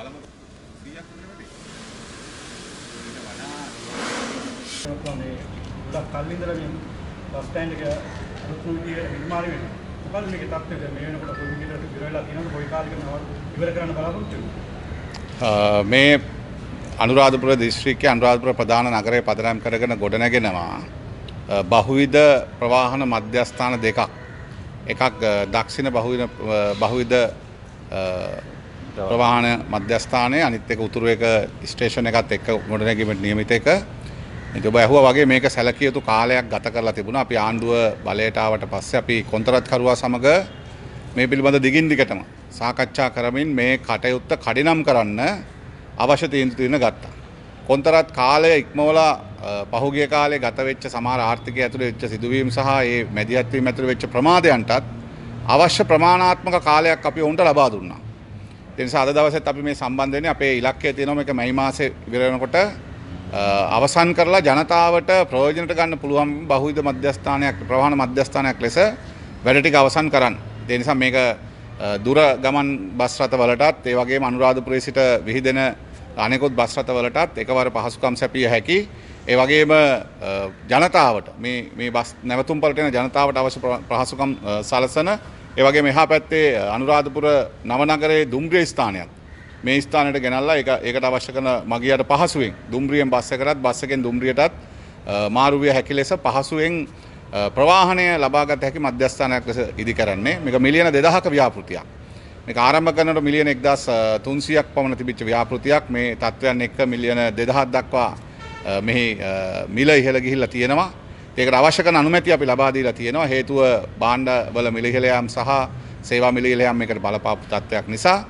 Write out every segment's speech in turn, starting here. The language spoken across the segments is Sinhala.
බලමු 100ක් විතර වැඩි. මේ ගොඩක් කල් ඉඳලා මේ බස් ස්ටෑන්ඩ් එක අලුත් විදියට නිර්මාණය වෙනවා. මොකද මේකේ තත්ත්වය මේ වෙනකොට කොයි විදිහට ඉවර වෙලා තියෙනවද කොයි කාලෙකද ඉවර කරන්න බලාපොරොත්තු වෙන්නේ? මේ අනුරාධපුර දිස්ත්‍රික්කයේ අනුරාධපුර ප්‍රධාන නගරයේ පදනම් කරගෙන ගොඩනගෙනවා බහුවිධ ප්‍රවාහන මධ්‍යස්ථාන දෙකක්. එකක් දක්ෂිණ බහුවිධ ප්‍රවාහන මධ්‍යස්ථානයේ අනිත් එක උතුරු එක ස්ටේෂන් එකත් එක්ක ගොඩනැගීමට නියමිත එක. ඉතින් ඔබ ඇහුවා වගේ මේක සැලකිය යුතු කාලයක් ගත කරලා තිබුණා. අපි ආණ්ඩුව බලයට ආවට පස්සේ අපි කොන්ත්‍රාත්කරුවා සමග මේ පිළිබඳ දිගින් දිගටම සාකච්ඡා කරමින් මේ කටයුත්ත කඩිනම් කරන්න අවශ්‍ය තීන්දුව ගත්තා. කොන්ත්‍රාත් කාලය ඉක්මවලා පහුගිය කාලේ ගත වෙච්ච සමහර ආර්ථිකය ඇතුළේ වෙච්ච සිදුවීම් සහ ඒ මැදිහත් වීම ඇතුළේ වෙච්ච ප්‍රමාදයන්ටත් අවශ්‍ය ප්‍රමාණාත්මක කාලයක් අපි උන්ට ලබා දුන්නා. ඒ නිසා අද දවසේත් අපි මේ සම්බන්ධ වෙන්නේ අපේ ඉලක්කය තියෙනවා මේක මැයි මාසේ ඉවර වෙනකොට අවසන් කරලා ජනතාවට ප්‍රයෝජනට ගන්න පුළුවන් බහුවිධ මධ්‍යස්ථානයක් ප්‍රවාහන මධ්‍යස්ථානයක් ලෙස වැඩ ටික අවසන් කරන්න. ඒ නිසා මේක දුර ගමන් බස් රථවලටත් ඒ වගේම අනුරාධපුරයේ සිට විහිදෙන අනෙකුත් බස් රථවලටත් එකවර පහසුකම් සැපිය හැකි. ඒ වගේම ජනතාවට මේ බස් නැවතුම් වලට එන ජනතාවට අවශ්‍ය පහසුකම් සලසන ඒ වගේම එහා පැත්තේ අනුරාධපුර නවනගරයේ දුම්රිය ස්ථානයක් මේ ස්ථානයට ගෙනල්ලා ඒකට අවශ්‍ය කරන මගියට පහසුවෙන් දුම්රියෙන් බස් එකකටත් බස් එකෙන් දුම්රියටත් මාරු විය හැකි ලෙස පහසුවෙන් ප්‍රවාහනය ලබාගත හැකි මධ්‍යස්ථානයක් ලෙස ඉදි කරන්නේ. මේක මිලියන 2000ක ව්‍යාපෘතියක්. මේක ආරම්භ කරනකොට මිලියන 1300ක් පමණ තිබිච්ච ව්‍යාපෘතියක්. මේ තත්ත්වයන් එක්ක මිලියන 2000ක් දක්වා මෙහි මිල ඉහළ ගිහිල්ලා තියෙනවා. ඒකට අවශ්‍ය කරන අනුමැතිය අපි ලබා දීලා තියෙනවා. හේතුව භාණ්ඩවල මිල ඉහළ යාම සහ සේවා මිල ඉහළ යාම මේකට බලපාපු තත්ත්වයක් නිසා.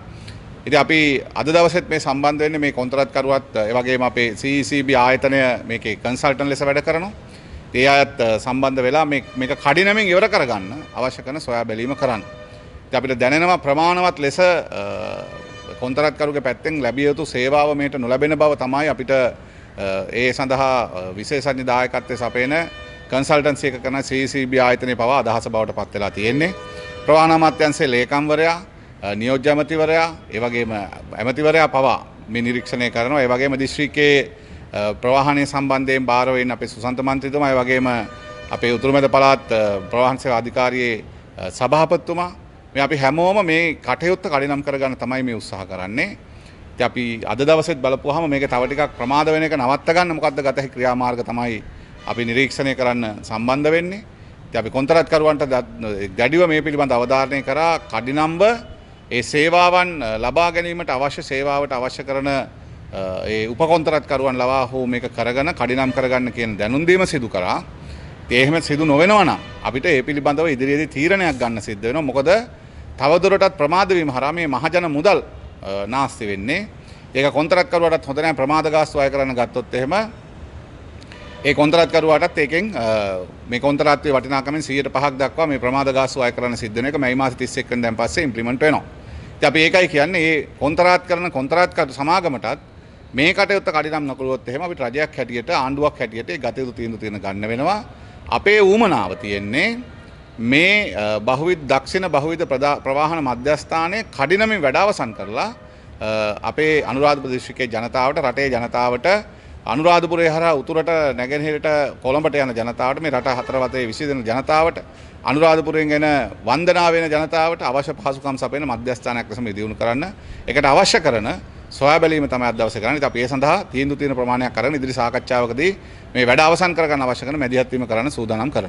ඉතින් අපි අද දවසෙත් මේ සම්බන්ධ වෙන්නේ මේ කොන්ත්‍රාත්කරුවත් ඒ වගේම අපේ CECB ආයතනය මේකේ කන්සල්ටන්ට් ලෙස වැඩ කරනවා. ඒ අයත් සම්බන්ධ වෙලා මේක කඩිනමින් ඉවර කරගන්න අවශ්‍ය කරන සොයා බැලීම කරන්න. ඉතින් අපිට දැනෙනවා ප්‍රමාණවත් ලෙස කොන්ත්‍රාත්කරුගේ පැත්තෙන් ලැබිය යුතු සේවාව මේට නොලැබෙන බව තමයි අපිට ඒ සඳහා විශේෂඥ දායකත්වයේ සපයන කන්සල්ටන්සි එක කරන CECB ආයතනයේ පවා අදහස බවට පත් වෙලා තියෙන්නේ. ප්‍රවාහන අමාත්‍යාංශයේ ලේකම්වරයා නියෝජ්‍ය ඇමතිවරයා ඒ වගේම ඇමතිවරයා පවා මේ නිරීක්ෂණය කරනවා. ඒ වගේම දිස්ත්‍රික්කයේ ප්‍රවාහනය සම්බන්ධයෙන් බාර වෙන්න අපේ සුසන්ත මන්ත්‍රීතුමා ඒ වගේම අපේ උතුරු මැද පළාත් ප්‍රවාහන සේවා අධිකාරියේ සභාපතිතුමා මේ අපි හැමෝම මේ කටයුත්ත කඩිනම් කරගන්න තමයි මේ උත්සාහ කරන්නේ. ඉතින් අපි අද දවසෙත් බලපුවාම මේක තව ටිකක් ප්‍රමාද වෙන එක නවත්ත ගන්න මොකද්ද ගත හැකි ක්‍රියාමාර්ග තමයි අපි නිරීක්ෂණය කරන්න සම්බන්ධ වෙන්නේ. ඉතින් අපි කොන්ත්‍රාත්කරුවන්ට දැඩිව මේ පිළිබඳ අවධාරණය කරා කඩිනම්ව ඒ සේවාවන් ලබා ගැනීමට අවශ්‍ය සේවාවට අවශ්‍ය කරන ඒ උපකොන්ත්‍රාත්කරුවන් ලවා හෝ මේක කරගෙන කඩිනම් කරගන්න කියන දැනුම් දීම සිදු කරා. ඒ එහෙම සිදු නොවෙනවා නම් අපිට ඒ පිළිබඳව ඉදිරියේදී තීරණයක් ගන්න සිද්ධ වෙනවා. මොකද තවදුරටත් ප්‍රමාද වීම හරහා මේ මහජන මුදල් නාස්ති වෙන්නේ. ඒක කොන්ත්‍රාත්කරුවාටත් හොඳ නැහැ ප්‍රමාද ගාස්තු අය කරන්න ගත්තොත් එහෙම ඒ කොන්ත්‍රාත්කරුවාටත් ඒකෙන් මේ කොන්ත්‍රාත්යේ වටිනාකමෙන් 100%ක් දක්වා මේ ප්‍රමාද ගාස්තු අය කරන්න සිද්ධ වෙන එක මැයි මාස 31 වෙනිදාන් පස්සේ ඉම්ප්ලිමන්ට් වෙනවා. ඉතින් අපි ඒකයි කියන්නේ මේ කොන්ත්‍රාත් කරන කොන්ත්‍රාත්කරු සමාගමටත් මේ කටයුත්ත කඩිනම් නොකළොත් එහෙම අපිට රජයක් හැටියට ආණ්ඩුවක් හැටියට ඒ ගත යුතු තීන්දුව ගන්න වෙනවා. අපේ ඌමනාව තියෙන්නේ මේ බහුවිධ දක්ෂිණ බහුවිධ ප්‍රවාහන මධ්‍යස්ථානයේ කඩිනමින් වැඩ අවසන් කරලා අපේ අනුරාධපුර දිස්ත්‍රික්කයේ ජනතාවට රටේ ජනතාවට අනුරාධපුරය හරහා උතුරට නැගෙනහිරට කොළඹට යන ජනතාවට මේ රට හතර වතේ විසිදෙන ජනතාවට අනුරාධපුරයෙන් එන වන්දනා වෙන ජනතාවට අවශ්‍ය පහසුකම් සපයන මධ්‍යස්ථානයක් ලෙස මේ දියුණු කරන්න ඒකට අවශ්‍ය කරන සොයා බැලීම තමයි අද දවසේ කරන්නේ. ඉතින් අපි ඒ සඳහා තීන්දුව තියෙන ප්‍රමාණයක් අරගෙන ඉදිරි සාකච්ඡාවකදී මේ වැඩ අවසන් කරගන්න අවශ්‍ය කරන මැදිහත් වීම කරන්න සූදානම් කරනවා.